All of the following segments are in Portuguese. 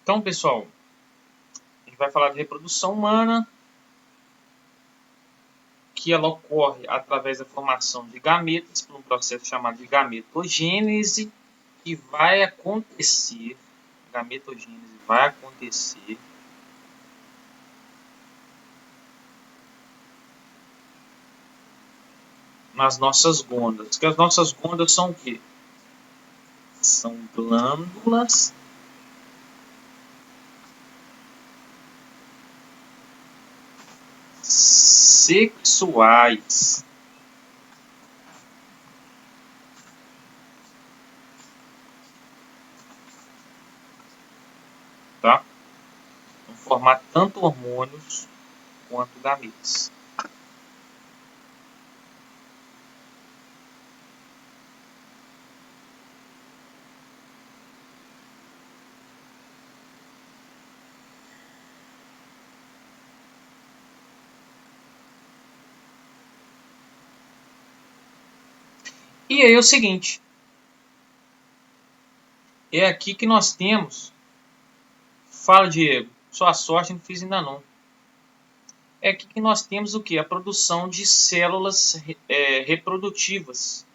Então, pessoal, a gente vai falar de reprodução humana, que ela ocorre através da formação de gametas, por um processo chamado de gametogênese, que vai acontecer, gametogênese vai acontecer nas nossas gônadas. Que as nossas gônadas são o quê? São glândulas sexuais. Tá? Vão formar tanto hormônios quanto gametas. E aí é o seguinte, é aqui que nós temos, fala Diego, sua sorte não fiz ainda não. É aqui que nós temos o que? A produção de células reprodutivas,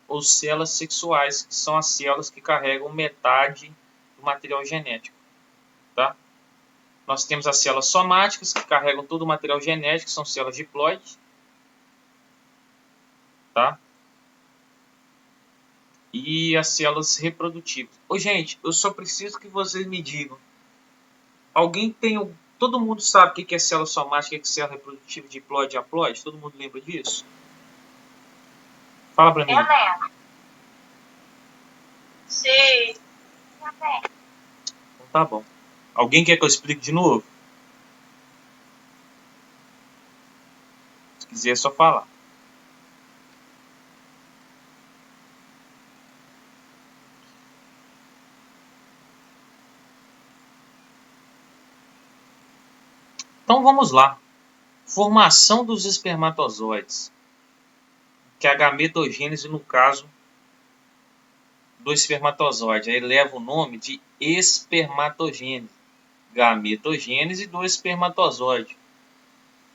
ou células sexuais, que são as células que carregam metade do material genético. Tá? Nós temos as células somáticas, que carregam todo o material genético, que são células diploides. Tá? E as células reprodutivas. Ô, gente, eu só preciso que vocês me digam. Alguém tem. Todo mundo sabe o que é célula somática, o que é célula reprodutiva, diploide e haploide? Todo mundo lembra disso? Fala pra mim. Eu lembro. Sim. Então tá bom. Alguém quer que eu explique de novo? Se quiser, é só falar. Então vamos lá. Formação dos espermatozoides. Que é a gametogênese, no caso do espermatozoide. Aí leva o nome de espermatogênese. Gametogênese do espermatozoide.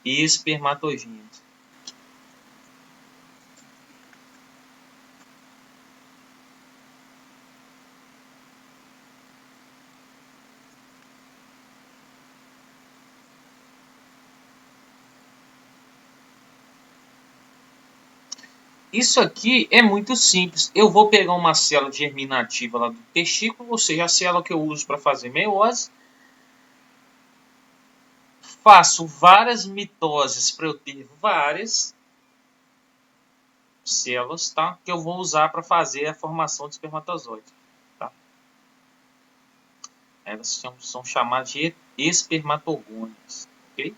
Espermatogênese. Isso aqui é muito simples. Eu vou pegar uma célula germinativa lá do testículo, ou seja, a célula que eu uso para fazer meiose. Faço várias mitoses para eu ter várias células, tá? Que eu vou usar para fazer a formação de espermatozoide. Tá? Elas são chamadas de espermatogônias. Ok?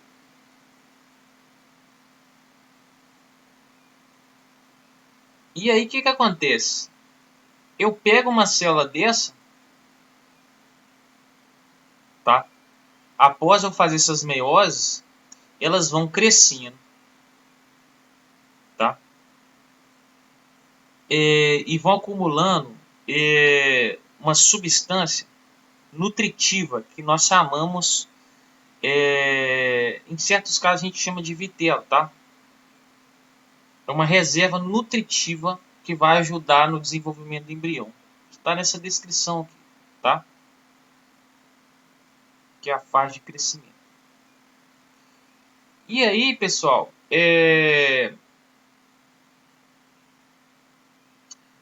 E aí o que acontece? Eu pego uma célula dessa, tá? Após eu fazer essas meioses, elas vão crescendo, tá? E vão acumulando uma substância nutritiva que nós chamamos, em certos casos a gente chama de vitelo, tá? É uma reserva nutritiva que vai ajudar no desenvolvimento do embrião. Está nessa descrição aqui, tá? Que é a fase de crescimento. E aí, pessoal,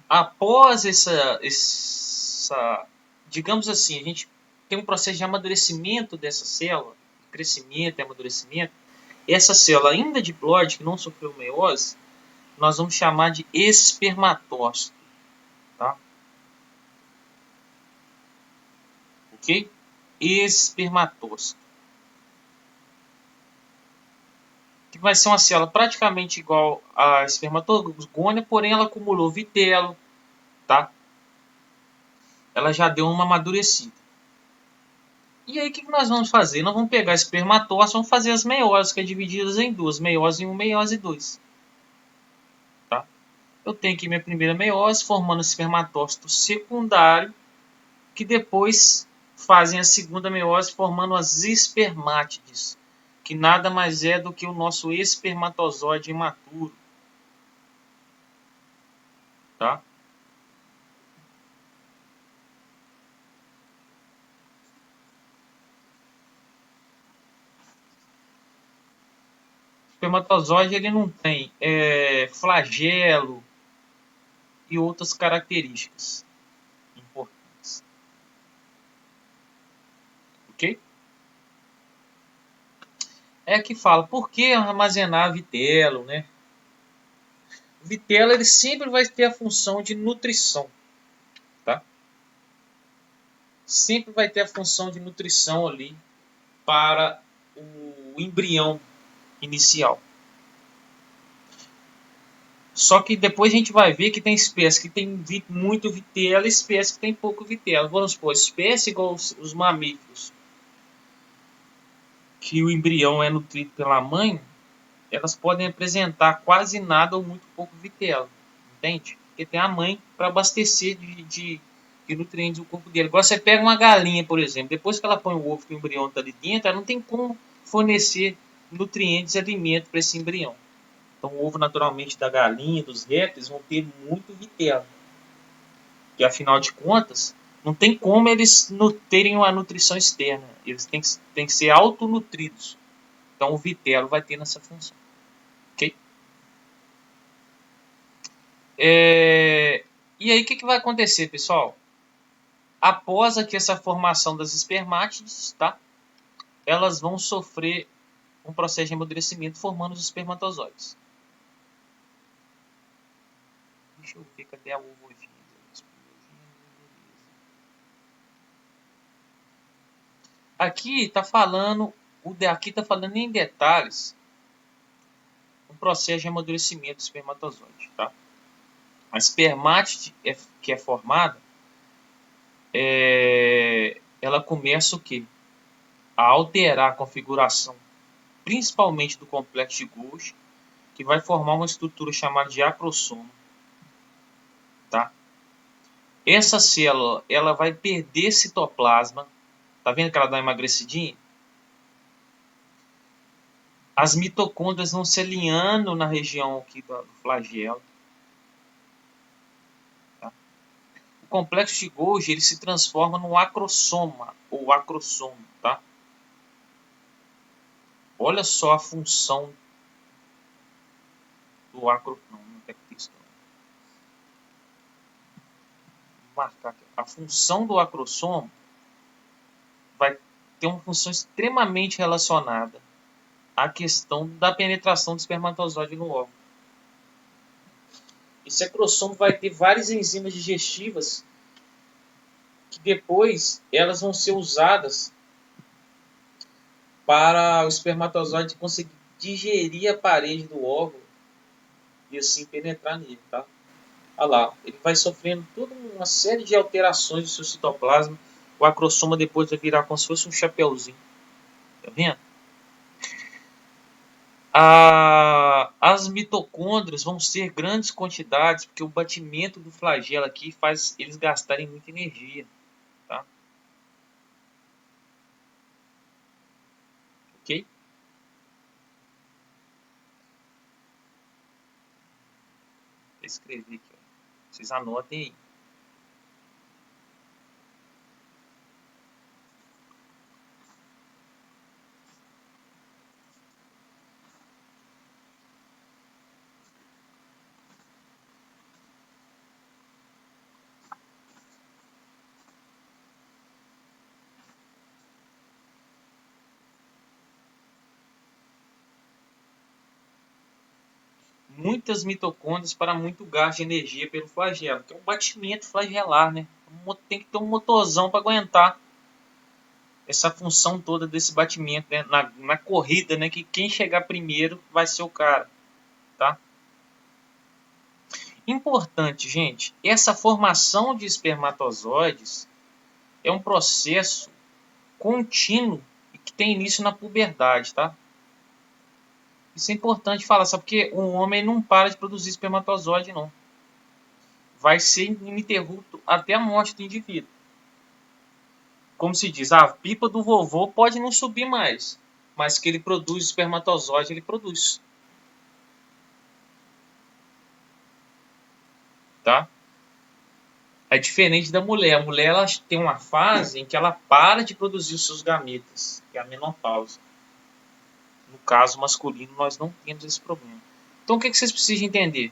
após digamos assim, a gente tem um processo de amadurecimento dessa célula, crescimento e amadurecimento. Essa célula ainda diploide, que não sofreu meiose, nós vamos chamar de espermatócito, tá? Ok? Espermatócito. Que vai ser uma célula praticamente igual à espermatogônia, porém ela acumulou vitelo, tá? Ela já deu uma amadurecida. E aí o que nós vamos fazer? Nós vamos pegar espermatócito, vamos fazer as meioses, que é divididas em duas, meiose 1 e meiose 2. Tá? Eu tenho aqui minha primeira meiose, formando espermatócito secundário, que depois fazem a segunda meiose formando as espermátides, que nada mais é do que o nosso espermatozoide imaturo, tá? O espermatozoide ele não tem flagelo e outras características importantes, ok? É que fala, por que armazenar vitelo, né? O vitelo ele sempre vai ter a função de nutrição, tá? Sempre vai ter a função de nutrição ali para o embrião inicial. Só que depois a gente vai ver que tem espécies que tem muito vitelo e espécies que tem pouco vitelo. Vamos supor, espécie igual os mamíferos, que o embrião é nutrido pela mãe, elas podem apresentar quase nada ou muito pouco vitelo, entende? Porque tem a mãe para abastecer de nutrientes o corpo dele. Agora você pega uma galinha, por exemplo, depois que ela põe o ovo que o embrião está ali dentro, ela não tem como fornecer nutrientes e alimento para esse embrião. Então o ovo naturalmente da galinha, dos répteis, vão ter muito vitelo. Que afinal de contas, não tem como eles terem uma nutrição externa. Eles têm que ser autonutridos. Então o vitelo vai ter nessa função. Ok? E aí o que vai acontecer, pessoal? Após aqui essa formação das espermátides, tá? Elas vão sofrer um processo de amadurecimento formando os espermatozoides. Deixa eu ver cadê a ovogênese. Aqui está falando, aqui está falando em detalhes um processo de amadurecimento do espermatozoide, tá? A espermátide que é formada, ela começa o quê? A alterar a configuração, principalmente do complexo de Golgi, que vai formar uma estrutura chamada de acrosoma, tá? Essa célula, ela vai perder citoplasma, tá vendo que ela dá uma emagrecidinha? As mitocôndrias vão se alinhando na região aqui do flagelo. Tá? O complexo de Golgi ele se transforma no acrosoma, ou acrossomo, tá? Olha só a função do acrosoma. Não tem texto. Vou marcar aqui. A função do acrossomo vai ter uma função extremamente relacionada à questão da penetração do espermatozoide no óvulo. Esse acrossomo vai ter várias enzimas digestivas que depois elas vão ser usadas para o espermatozoide conseguir digerir a parede do óvulo e assim penetrar nele, tá? Olha lá, ele vai sofrendo toda uma série de alterações do seu citoplasma. O acrossoma depois vai virar como se fosse um chapeuzinho. Tá vendo? As mitocôndrias vão ser grandes quantidades, porque o batimento do flagelo aqui faz eles gastarem muita energia. Tá? Ok? Vou escrever aqui. Ó. Vocês anotem aí. Muitas mitocôndrias para muito gasto de energia pelo flagelo, que é um batimento flagelar, né? Tem que ter um motorzão para aguentar essa função toda desse batimento, né? na corrida, né? Que quem chegar primeiro vai ser o cara, tá? Importante, gente, essa formação de espermatozoides é um processo contínuo e que tem início na puberdade, tá? Isso é importante falar, sabe? Porque o homem não para de produzir espermatozoide, não. Vai ser ininterrupto até a morte do indivíduo. como se diz, a pipa do vovô pode não subir mais, mas que ele produz espermatozoide, ele produz, tá? É diferente da mulher. A mulher ela tem uma fase em que ela para de produzir os seus gametas, que é a menopausa. No caso masculino, nós não temos esse problema. Então, o que vocês precisam entender?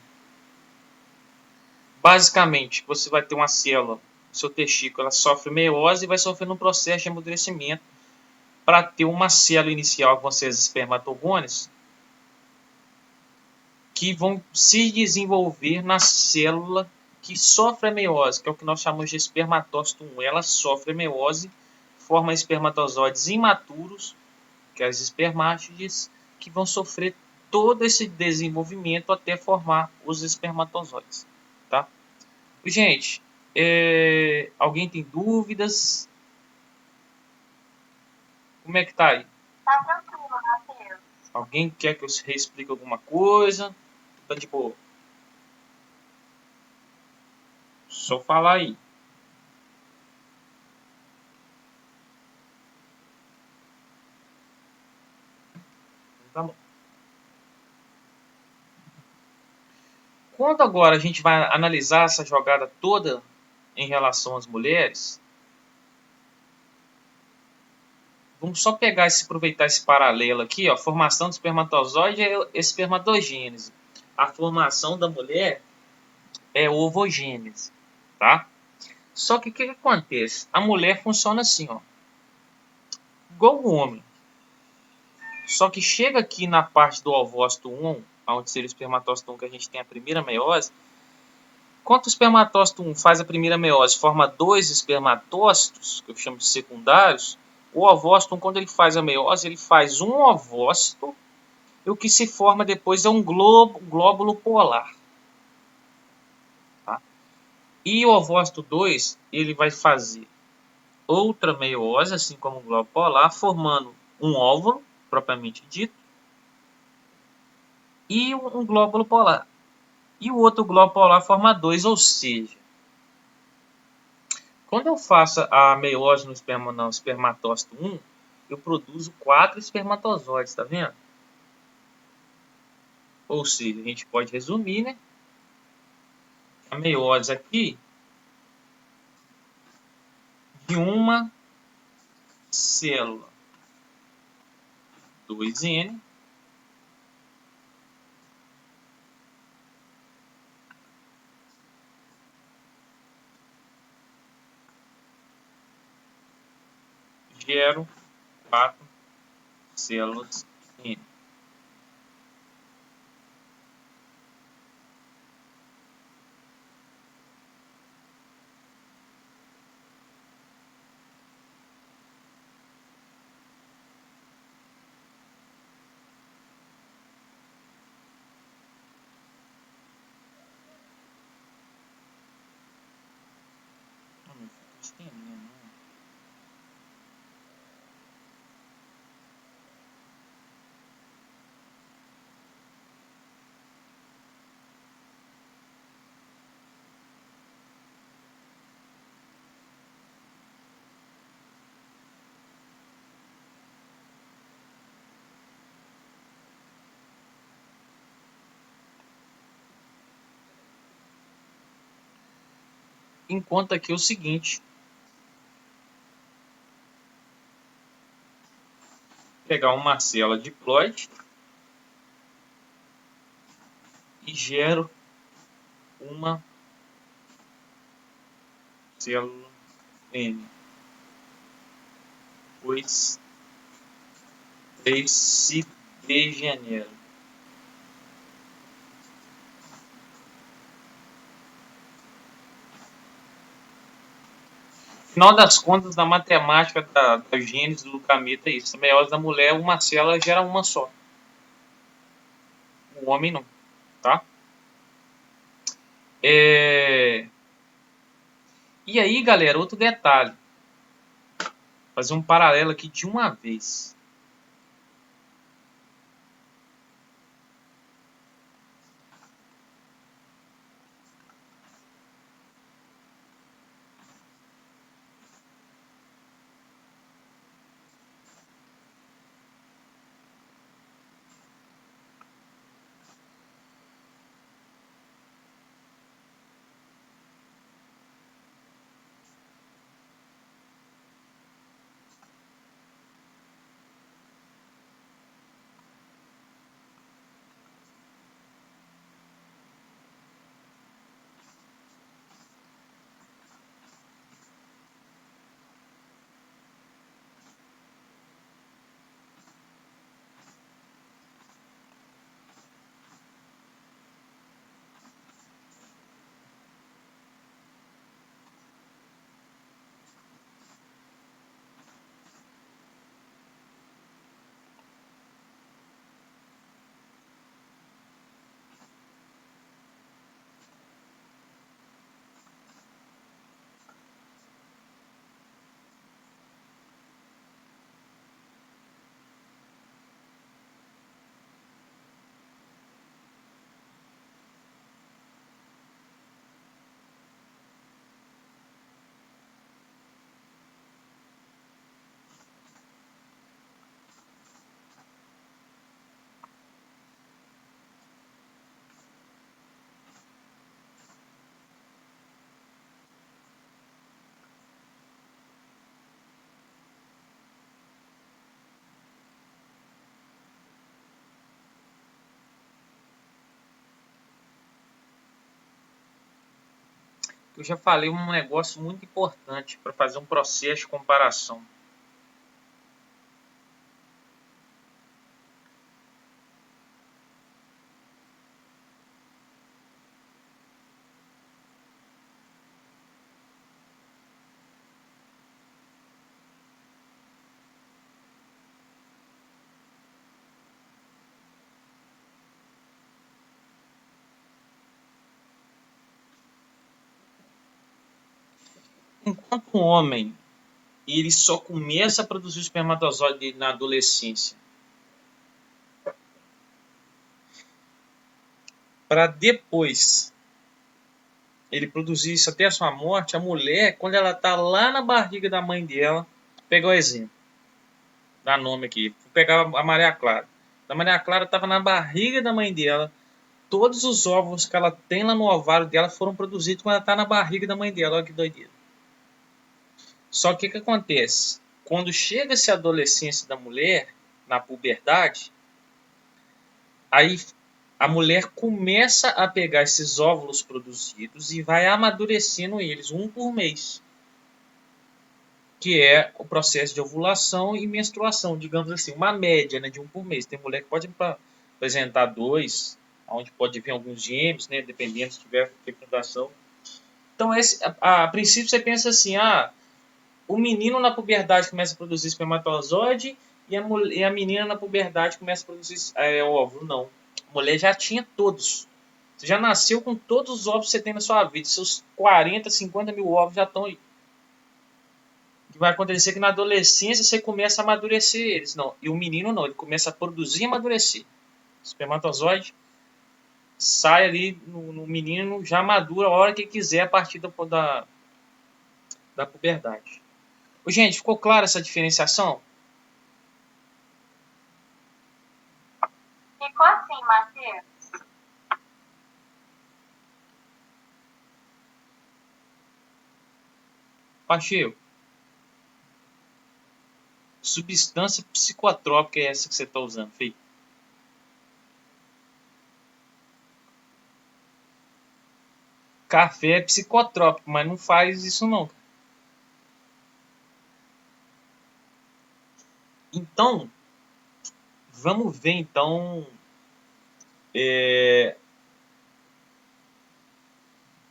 Basicamente, você vai ter uma célula, seu testículo, ela sofre meiose e vai sofrendo um processo de amadurecimento para ter uma célula inicial, que vão ser as espermatogônias, que vão se desenvolver na célula que sofre a meiose, que é o que nós chamamos de espermatócito 1. Ela sofre a meiose, forma espermatozoides imaturos, que é as espermátides, que vão sofrer todo esse desenvolvimento até formar os espermatozoides. Tá? Gente, alguém tem dúvidas? Como é que tá aí? Tá tranquilo, Matheus. Alguém quer que eu reexplique alguma coisa? Tá de boa. Só falar aí. Tá bom. Quando agora a gente vai analisar essa jogada toda em relação às mulheres, vamos só pegar aproveitar esse paralelo aqui, ó, formação do espermatozoide é espermatogênese. A formação da mulher é ovogênese, tá? Só que o que acontece? A mulher funciona assim, ó, igual o homem. Só que chega aqui na parte do ovócito 1, onde seria o espermatócito 1 que a gente tem a primeira meiose. Quando o espermatócito 1 faz a primeira meiose, forma dois espermatócitos, que eu chamo de secundários, o ovócito 1, quando ele faz a meiose, ele faz um ovócito, e o que se forma depois é um glóbulo polar. Tá? E o ovócito 2, ele vai fazer outra meiose, assim como o glóbulo polar, formando um óvulo, propriamente dito, e um glóbulo polar. E o outro glóbulo polar forma dois, ou seja, quando eu faço a meiose no espermatócito 1, eu produzo 4 espermatozoides, tá vendo? Ou seja, a gente pode resumir, né? A meiose aqui de uma célula 2N gero 4 células N. Enquanto aqui é o seguinte, pegar uma célula diploide e gero uma célula N, pois 3 se degenera. Final das contas, na matemática da gênese do gameta é isso. A meiose da mulher, uma célula gera uma só. O homem não, tá? E aí, galera, outro detalhe. Fazer um paralelo aqui de uma vez. eu já falei um negócio muito importante para fazer um processo de comparação. Enquanto um homem ele só começa a produzir o espermatozoide dele na adolescência, para depois ele produzir isso até a sua morte, a mulher, quando ela está lá na barriga da mãe dela, pegar o exemplo, dá nome aqui, vou pegar a Maria Clara. A Maria Clara estava na barriga da mãe dela, todos os óvulos que ela tem lá no ovário dela foram produzidos quando ela está na barriga da mãe dela, olha que doideira. Só que o que acontece? Quando chega-se a adolescência da mulher, na puberdade, aí a mulher começa a pegar esses óvulos produzidos e vai amadurecendo eles, um por mês. Que é o processo de ovulação e menstruação, digamos assim, uma média, né, de um por mês. Tem mulher que pode apresentar dois, onde pode vir alguns gêmeos, né, dependendo se tiver fecundação. Então, a princípio, você pensa assim, o menino na puberdade começa a produzir espermatozoide e a menina na puberdade começa a produzir óvulo. Não. A mulher já tinha todos. Você já nasceu com todos os óvulos que você tem na sua vida. Seus 40, 50 mil óvulos já estão aí. O que vai acontecer é que na adolescência você começa a amadurecer eles. Não. E o menino não. Ele começa a produzir e amadurecer. O espermatozoide sai ali no menino, já madura a hora que ele quiser a partir da puberdade. Gente, ficou clara essa diferenciação? Ficou assim, Matheus. Pacheco, substância psicotrópica é essa que você está usando, Fê? Café é psicotrópico, mas não faz isso não. Então, vamos ver então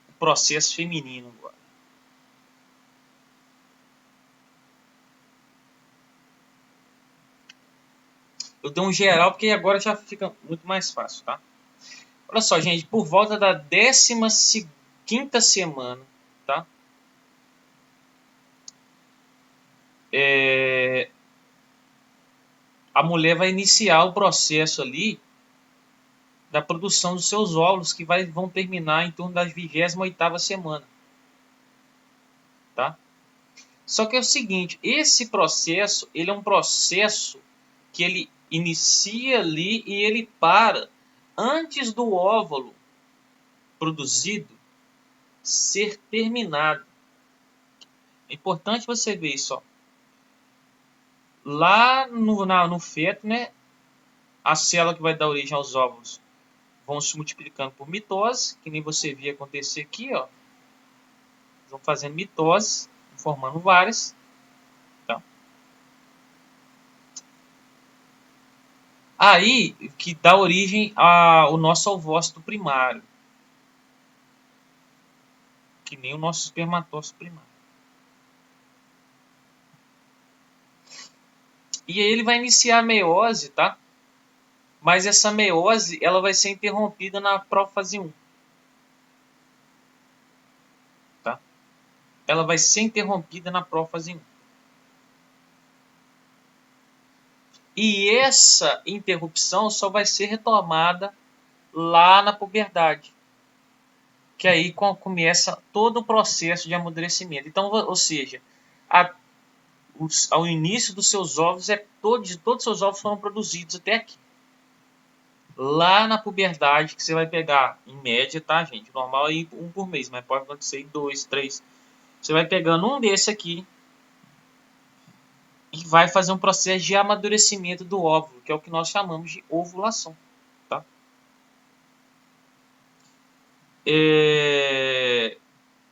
o processo feminino agora. Eu dei um geral porque agora já fica muito mais fácil, tá? Olha só, gente, por volta da 15ª semana, tá? A mulher vai iniciar o processo ali da produção dos seus óvulos, que vão terminar em torno da 28ª semana, tá? Só que é o seguinte, esse processo, ele é um processo que ele inicia ali e ele para antes do óvulo produzido ser terminado. É importante você ver isso, ó. Lá no feto, né, a célula que vai dar origem aos óvulos vão se multiplicando por mitose, que nem você via acontecer aqui, ó. Vão fazendo mitose, formando várias. Tá? Aí que dá origem ao nosso ovócito primário, que nem o nosso espermatócito primário. E aí ele vai iniciar a meiose, tá? Mas essa meiose ela vai ser interrompida na prófase 1. Tá? Ela vai ser interrompida na prófase 1. E essa interrupção só vai ser retomada lá na puberdade. Que aí começa todo o processo de amadurecimento. Então, ou seja, ao início dos seus ovos, todos os seus ovos foram produzidos até aqui. Lá na puberdade, que você vai pegar, em média, tá, gente? Normal é um por mês, mas pode acontecer 2, 3. Você vai pegando um desse aqui e vai fazer um processo de amadurecimento do óvulo, que é o que nós chamamos de ovulação. Tá?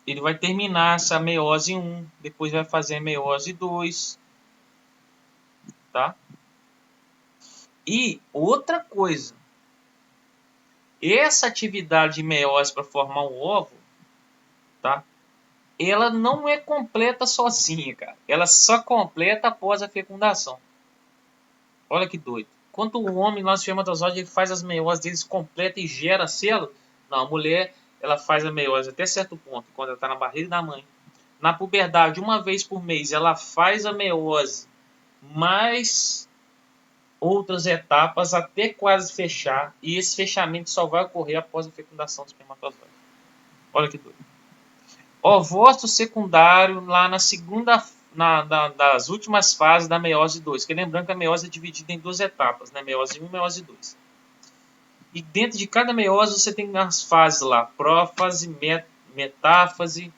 ele vai terminar essa meiose 1, depois vai fazer a meiose 2, tá? E outra coisa, essa atividade de meiose para formar um óvulo, tá? Ela não é completa sozinha, cara. Ela só completa após a fecundação. Olha que doido. Enquanto o homem, lá no espermatozoide, ele faz as meioses deles completa e gera a célula, não, a mulher, ela faz a meiose até certo ponto, quando ela está na barriga da mãe. Na puberdade, uma vez por mês, ela faz a meiose, mais outras etapas até quase fechar, e esse fechamento só vai ocorrer após a fecundação do espermatozoide. Olha que doido. Ovócito secundário lá na segunda, das últimas fases da meiose 2. Que lembrando que a meiose é dividida em duas etapas, né? Meiose 1 e meiose 2. E dentro de cada meiose você tem as fases lá: prófase, metáfase,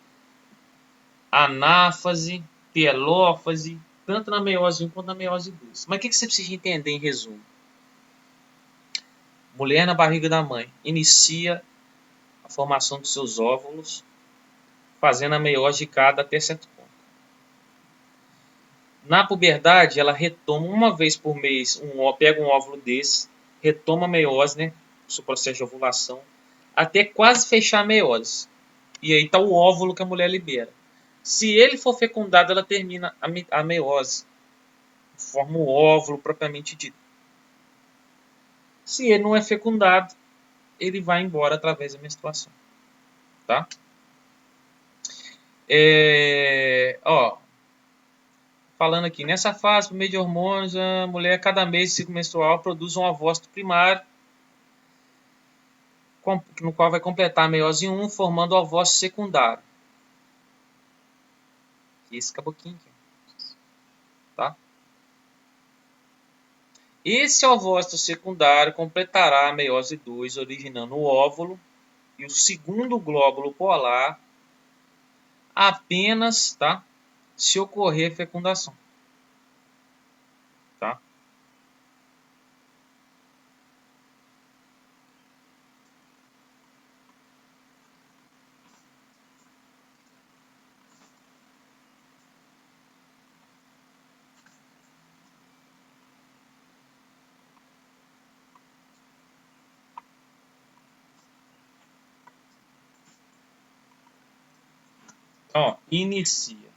anáfase, telófase, tanto na meiose 1 quanto na meiose 2. Mas o que você precisa entender em resumo? Mulher na barriga da mãe inicia a formação dos seus óvulos, fazendo a meiose de cada até certo ponto. Na puberdade, ela retoma uma vez por mês, pega um óvulo desse, retoma a meiose, né, o seu processo de ovulação, até quase fechar a meiose. E aí está o óvulo que a mulher libera. Se ele for fecundado, ela termina a meiose, forma o óvulo propriamente dito. Se ele não é fecundado, ele vai embora através da menstruação. Tá? Falando aqui, nessa fase, por meio de hormônios, a mulher, cada mês de ciclo menstrual, produz um ovócito primário, no qual vai completar a meiose 1, formando o ovócito secundário. Esse caboquinho aqui. Tá? Esse ovócito secundário completará a meiose 2, originando o óvulo e o segundo glóbulo polar apenas, tá, se ocorrer fecundação. Tá? Ó, inicia.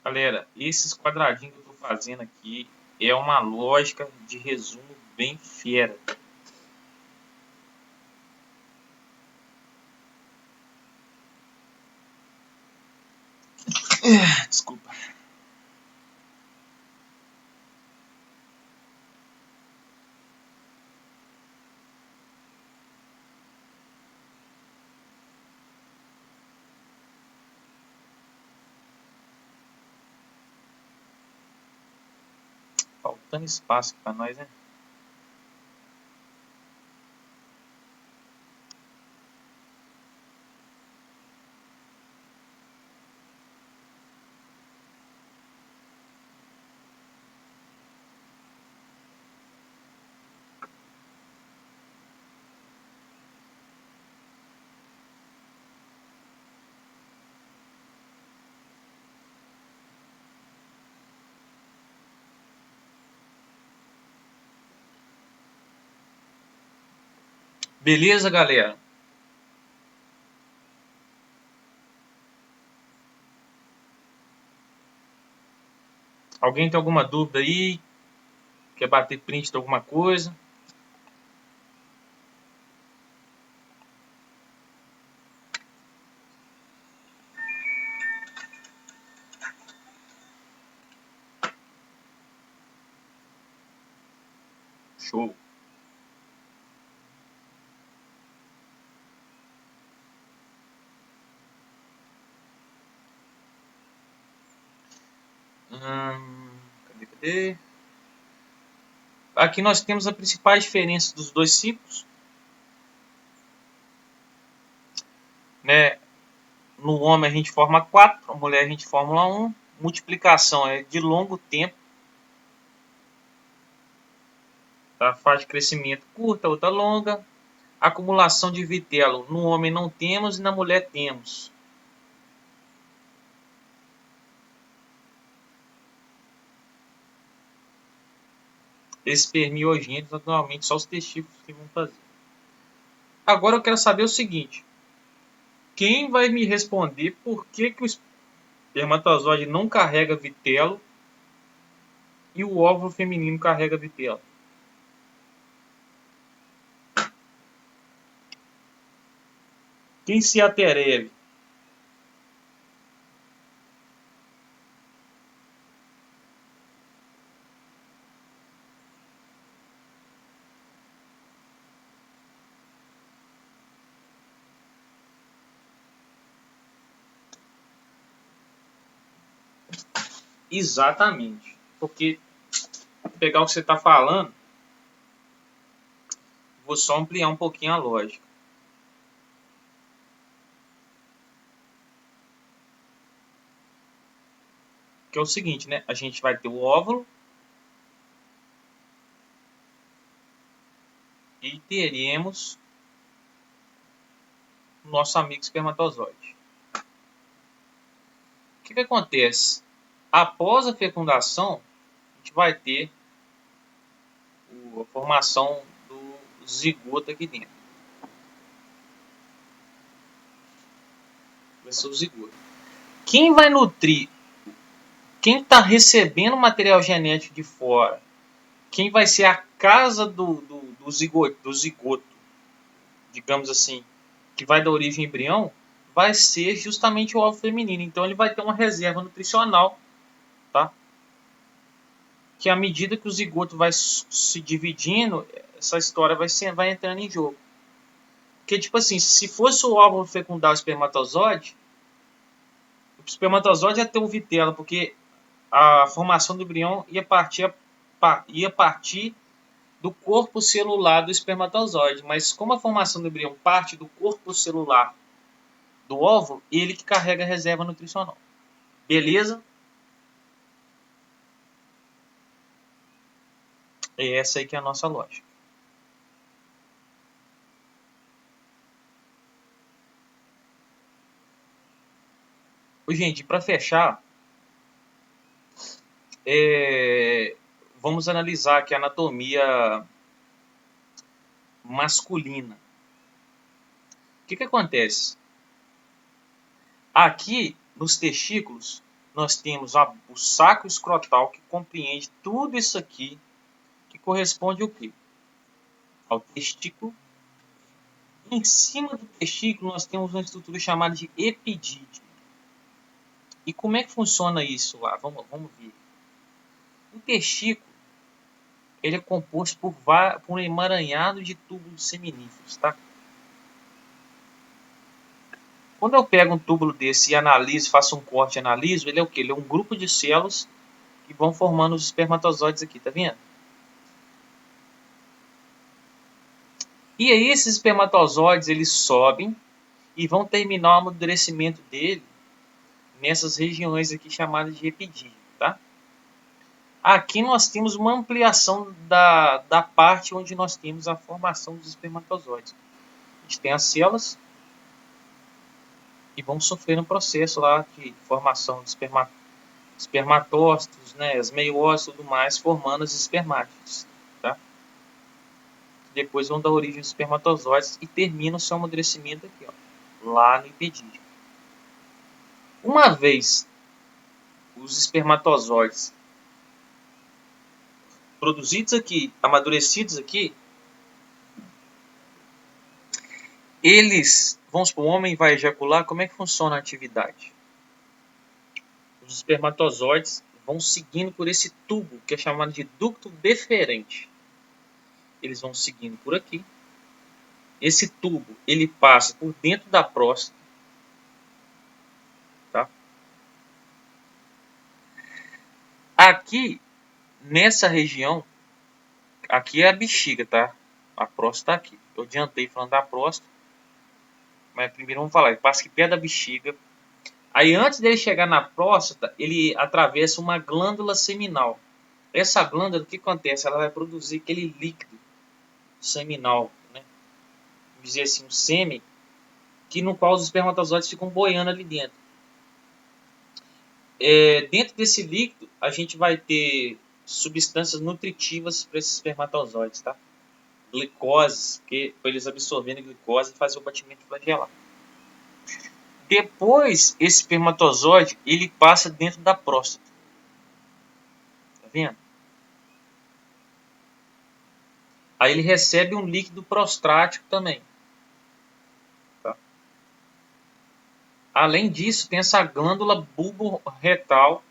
Galera, esses quadradinhos que eu tô fazendo aqui é uma lógica de resumo bem fera. Desculpa. Faltando espaço aqui pra nós, né? Beleza, galera? Alguém tem alguma dúvida aí? Quer bater print de alguma coisa? Show. Cadê? Aqui nós temos a principal diferença dos dois ciclos, né? No homem a gente forma 4, na mulher a gente forma 1. Multiplicação é de longo tempo. Tá? Fase de crescimento curta, outra longa. Acumulação de vitelo no homem não temos e na mulher temos. Espermiogênitos, naturalmente, só os testículos que vão fazer. Agora eu quero saber o seguinte. Quem vai me responder por que o espermatozoide não carrega vitelo e o óvulo feminino carrega vitelo? Quem se atreve? Exatamente. Porque, vou pegar o que você está falando, vou só ampliar um pouquinho a lógica. Que é o seguinte, né? A gente vai ter o óvulo e teremos o nosso amigo espermatozoide. O que acontece? Após a fecundação, a gente vai ter a formação do zigoto aqui dentro. Vai ser o zigoto. Quem vai nutrir? Quem está recebendo material genético de fora? Quem vai ser a casa do zigoto, digamos assim, que vai dar origem ao embrião, vai ser justamente o óvulo feminino. Então ele vai ter uma reserva nutricional, tá? Que à medida que o zigoto vai se dividindo, essa história vai entrando em jogo. Porque, tipo assim, se fosse o óvulo fecundar o espermatozoide ia ter um vitelo, porque a formação do embrião ia partir do corpo celular do espermatozoide. Mas como a formação do embrião parte do corpo celular do óvulo, ele que carrega a reserva nutricional. Beleza? É essa aí que é a nossa lógica. Gente, para fechar, vamos analisar aqui a anatomia masculina. O que acontece? Aqui, nos testículos, nós temos o saco escrotal, que compreende tudo isso aqui, que corresponde ao quê? Ao testículo. Em cima do testículo, nós temos uma estrutura chamada de epidídimo. E como é que funciona isso lá? Vamos ver. O testículo ele é composto por um emaranhado de túbulos seminíferos, tá? Quando eu pego um túbulo desse e analiso, faço um corte e analiso, ele é o quê? Ele é um grupo de células que vão formando os espermatozoides aqui, tá vendo? E aí esses espermatozoides, eles sobem e vão terminar o amadurecimento dele nessas regiões aqui chamadas de epidídimo, tá? Aqui nós temos uma ampliação da parte onde nós temos a formação dos espermatozoides. A gente tem as células que vão sofrer um processo lá de formação de espermatócitos, né, as meioses e tudo mais, formando as espermátides, tá? Depois vão dar origem aos espermatozoides e terminam o seu amadurecimento aqui, ó, lá no epidídimo. Uma vez os espermatozoides produzidos aqui, amadurecidos aqui, eles, vamos supor, o homem vai ejacular, como é que funciona a atividade? Os espermatozoides vão seguindo por esse tubo, que é chamado de ducto deferente. Eles vão seguindo por aqui. Esse tubo, ele passa por dentro da próstata, tá? Aqui, nessa região, aqui é a bexiga, tá? A próstata aqui. Eu adiantei falando da próstata, mas primeiro vamos falar, ele passa aqui perto da bexiga. Aí antes dele chegar na próstata, ele atravessa uma glândula seminal. Essa glândula, o que acontece? Ela vai produzir aquele líquido seminal, né? Vamos dizer assim, um sêmen, que no qual os espermatozoides ficam boiando ali dentro. Dentro desse líquido, a gente vai ter substâncias nutritivas para esses espermatozoides, tá? Glicoses, que para eles absorverem glicose e fazer o batimento flagelar. Depois, esse espermatozoide, ele passa dentro da próstata. Tá vendo? Aí ele recebe um líquido prostático também. Tá? Além disso, tem essa glândula bulbo-retal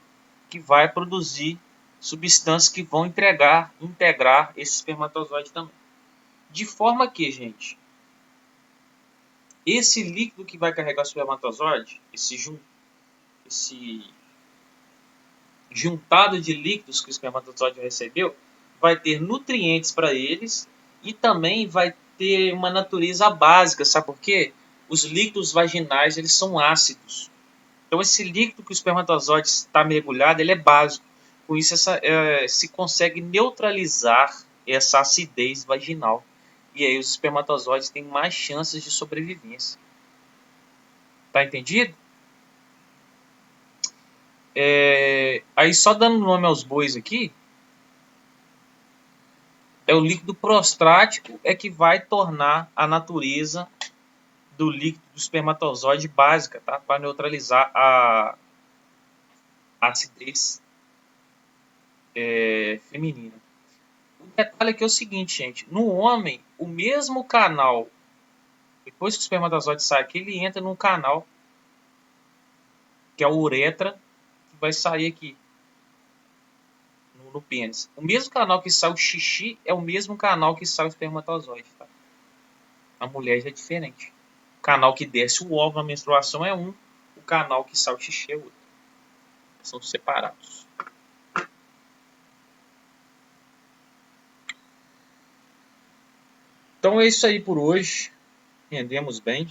que vai produzir substâncias que vão integrar esse espermatozoide também. De forma que, gente, esse líquido que vai carregar o espermatozoide, esse juntado de líquidos que o espermatozoide recebeu, vai ter nutrientes para eles e também vai ter uma natureza básica, sabe por quê? Os líquidos vaginais, eles são ácidos. Então esse líquido que o espermatozoide está mergulhado, ele é básico. Com isso se consegue neutralizar essa acidez vaginal. E aí os espermatozoides têm mais chances de sobrevivência. Tá entendido? Aí só dando nome aos bois aqui, é o líquido prostático que vai tornar a natureza do líquido do espermatozoide básica, tá? Para neutralizar a acidez feminina. O detalhe aqui é o seguinte, gente. No homem, o mesmo canal, depois que o espermatozoide sai aqui, ele entra num canal, que é a uretra, que vai sair aqui no pênis. O mesmo canal que sai o xixi é o mesmo canal que sai o espermatozoide, tá? A mulher já é diferente. O canal que desce o óvulo na menstruação é um, o canal que sai o xixi é outro. São separados. Então é isso aí por hoje. Rendemos bem.